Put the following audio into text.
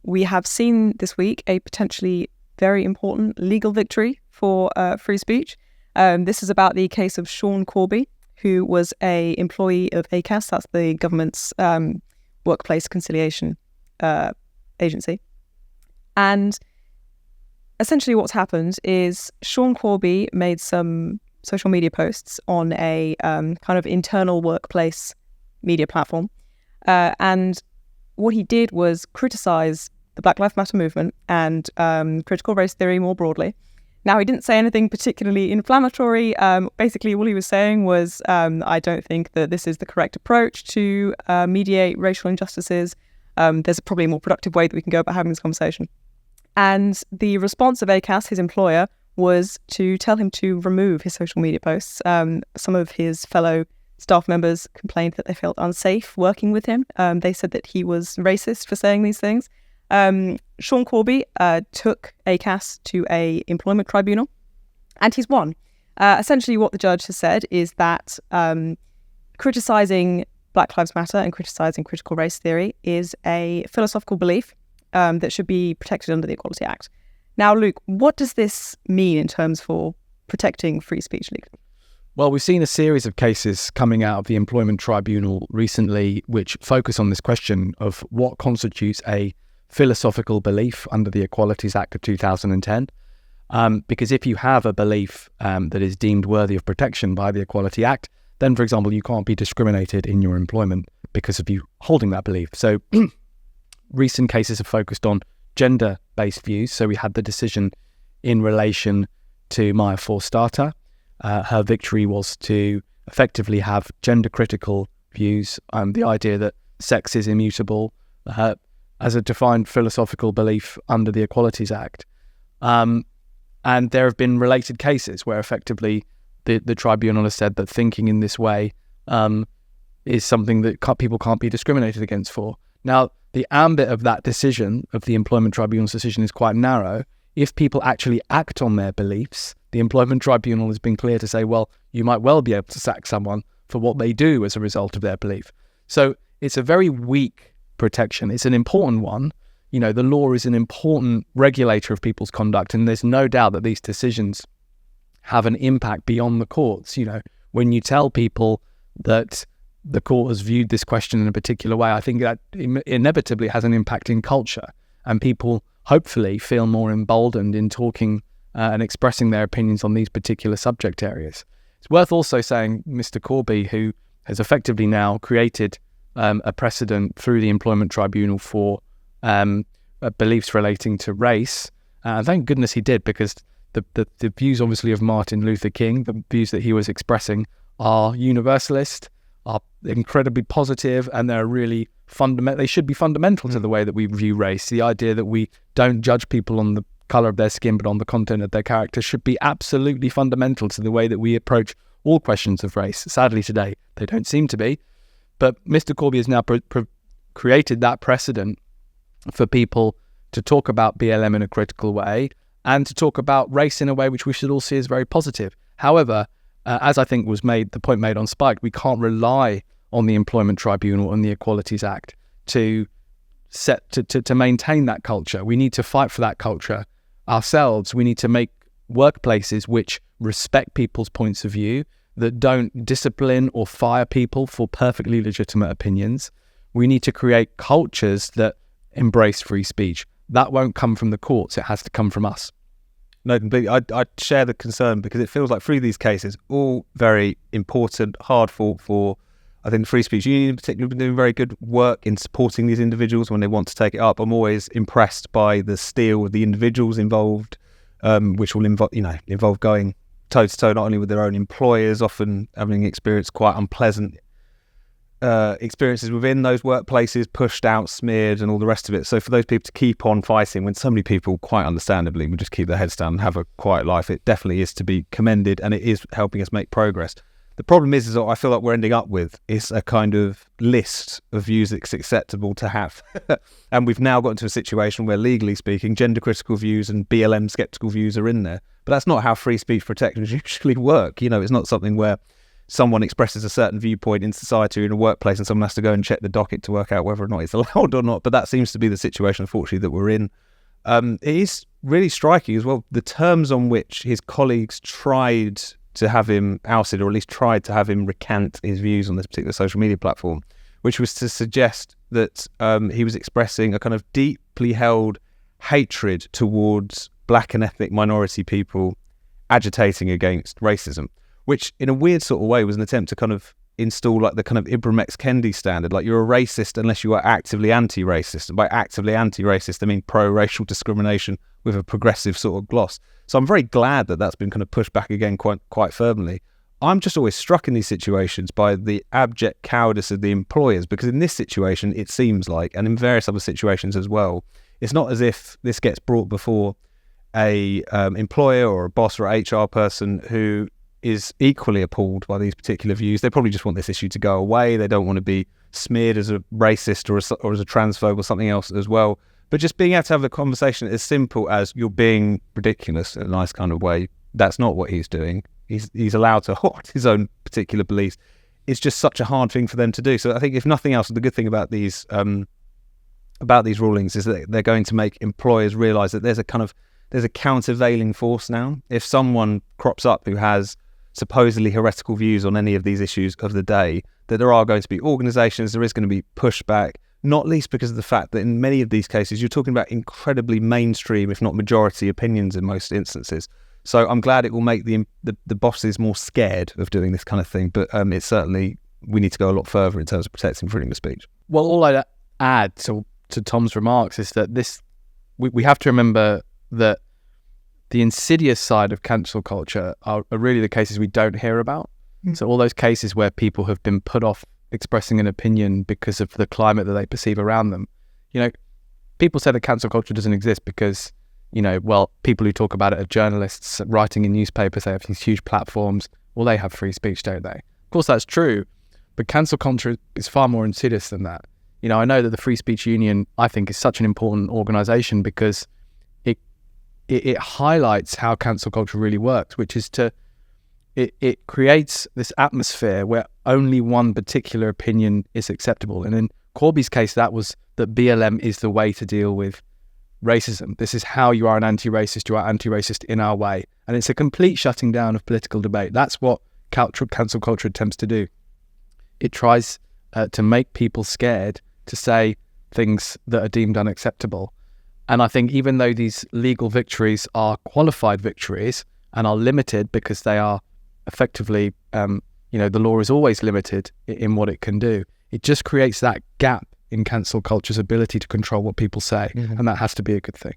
we have seen this week a potentially very important legal victory for free speech. This is about the case of Sean Corby, who was a employee of ACAS, that's the government's workplace conciliation agency. And essentially what's happened is Sean Corby made some social media posts on a kind of internal workplace media platform. And what he did was criticize the Black Lives Matter movement and critical race theory more broadly. Now, he didn't say anything particularly inflammatory. Basically, all he was saying was, I don't think that this is the correct approach to mediate racial injustices. There's probably a more productive way that we can go about having this conversation. And the response of ACAS, his employer, was to tell him to remove his social media posts. Some of his fellow staff members complained that they felt unsafe working with him. They said that he was racist for saying these things. Sean Corby took ACAS to a employment tribunal, and he's won. Essentially, what the judge has said is that criticising Black Lives Matter and criticising critical race theory is a philosophical belief that should be protected under the Equality Act. Now, Luke, what does this mean in terms for protecting free speech legally? Well, we've seen a series of cases coming out of the employment tribunal recently which focus on this question of what constitutes a philosophical belief under the Equalities Act of 2010. Because if you have a belief that is deemed worthy of protection by the Equality Act, then, for example, you can't be discriminated in your employment because of you holding that belief. So recent cases have focused on gender-based views. So we had the decision in relation to Maya Forstater. Her victory was to effectively have gender-critical views, the idea that sex is immutable, as a defined philosophical belief under the Equalities Act. And there have been related cases where effectively the tribunal has said that thinking in this way is something that people can't be discriminated against for. Now, the ambit of that decision, of the employment tribunal's decision, is quite narrow. If people actually act on their beliefs, the employment tribunal has been clear to say, well, you might well be able to sack someone for what they do as a result of their belief. So it's a very weak protection. It's an important one. You know, the law is an important regulator of people's conduct, and there's no doubt that these decisions have an impact beyond the courts. You know, when you tell people that the court has viewed this question in a particular way, I think that inevitably has an impact in culture, and people hopefully feel more emboldened in talking and expressing their opinions on these particular subject areas. It's worth also saying Mr. Corby, who has effectively now created a precedent through the employment tribunal for beliefs relating to race. Thank goodness he did, because the views obviously of Martin Luther King, the views that he was expressing, are universalist, are incredibly positive, and they're really fundamental. They should be fundamental to the way that we view race. The idea that we don't judge people on the colour of their skin but on the content of their character should be absolutely fundamental to the way that we approach all questions of race. Sadly today they don't seem to be, but Mr. Corby has now created that precedent for people to talk about BLM in a critical way and to talk about race in a way which we should all see as very positive. However, as I think was the point made on Spike, we can't rely on the Employment Tribunal and the Equalities Act to maintain that culture. We need to fight for that culture ourselves. We need to make workplaces which respect people's points of view, that don't discipline or fire people for perfectly legitimate opinions. We need to create cultures that embrace free speech. That won't come from the courts. It has to come from us. No, completely. I share the concern, because it feels like through these cases, all very important, hard fought for. I think the Free Speech Union in particular have been doing very good work in supporting these individuals when they want to take it up. I'm always impressed by the steel of the individuals involved, which will involve going toe to toe not only with their own employers, often having experienced quite unpleasant experiences within those workplaces, pushed out, smeared, and all the rest of it. So for those people to keep on fighting when so many people, quite understandably, will just keep their heads down and have a quiet life, it definitely is to be commended, and it is helping us make progress. The problem is what I feel like we're ending up with is a kind of list of views that's acceptable to have. And we've now got into a situation where, legally speaking, gender critical views and BLM skeptical views are in there. But that's not how free speech protections usually work. You know, it's not something where someone expresses a certain viewpoint in society or in a workplace and someone has to go and check the docket to work out whether or not it's allowed or not. But that seems to be the situation, unfortunately, that we're in. It is really striking as well, the terms on which his colleagues tried to have him ousted, or at least tried to have him recant his views on this particular social media platform, which was to suggest that he was expressing a kind of deeply held hatred towards black and ethnic minority people agitating against racism, which in a weird sort of way was an attempt to kind of install like the kind of Ibram X. Kendi standard, like you're a racist unless you are actively anti-racist. And by actively anti-racist, I mean pro-racial discrimination with a progressive sort of gloss. So I'm very glad that that's been kind of pushed back again quite firmly. I'm just always struck in these situations by the abject cowardice of the employers, because in this situation, it seems like, and in various other situations as well, it's not as if this gets brought before a employer or a boss or a HR person who is equally appalled by these particular views. They probably just want this issue to go away. They don't want to be smeared as a racist or as a transphobe or something else as well. But just being able to have the conversation as simple as you're being ridiculous in a nice kind of way, that's not what he's doing. He's allowed to hold his own particular beliefs. It's just such a hard thing for them to do. So I think if nothing else, the good thing about these rulings is that they're going to make employers realise that there's a countervailing force now. If someone crops up who has supposedly heretical views on any of these issues of the day, that there are going to be organisations, there is going to be pushback, not least because of the fact that in many of these cases, you're talking about incredibly mainstream, if not majority opinions in most instances. So I'm glad it will make the bosses more scared of doing this kind of thing. But it's certainly, we need to go a lot further in terms of protecting freedom of speech. Well, all I'd add to Tom's remarks is that we have to remember that the insidious side of cancel culture are really the cases we don't hear about. So all those cases where people have been put off expressing an opinion because of the climate that they perceive around them. You know, people say that cancel culture doesn't exist because, you know, well, people who talk about it are journalists writing in newspapers. They have these huge platforms. Well, they have free speech, don't they? Of course, that's true. But cancel culture is far more insidious than that. You know, I know that the Free Speech Union, I think, is such an important organisation because it highlights how cancel culture really works, which is it creates this atmosphere where only one particular opinion is acceptable. And in Corby's case, that was that BLM is the way to deal with racism. This is how you are an anti-racist. You are anti-racist in our way. And it's a complete shutting down of political debate. That's what cancel culture attempts to do. It tries to make people scared to say things that are deemed unacceptable. And I think even though these legal victories are qualified victories and are limited because they are effectively, the law is always limited in what it can do, it just creates that gap in cancel culture's ability to control what people say. And that has to be a good thing.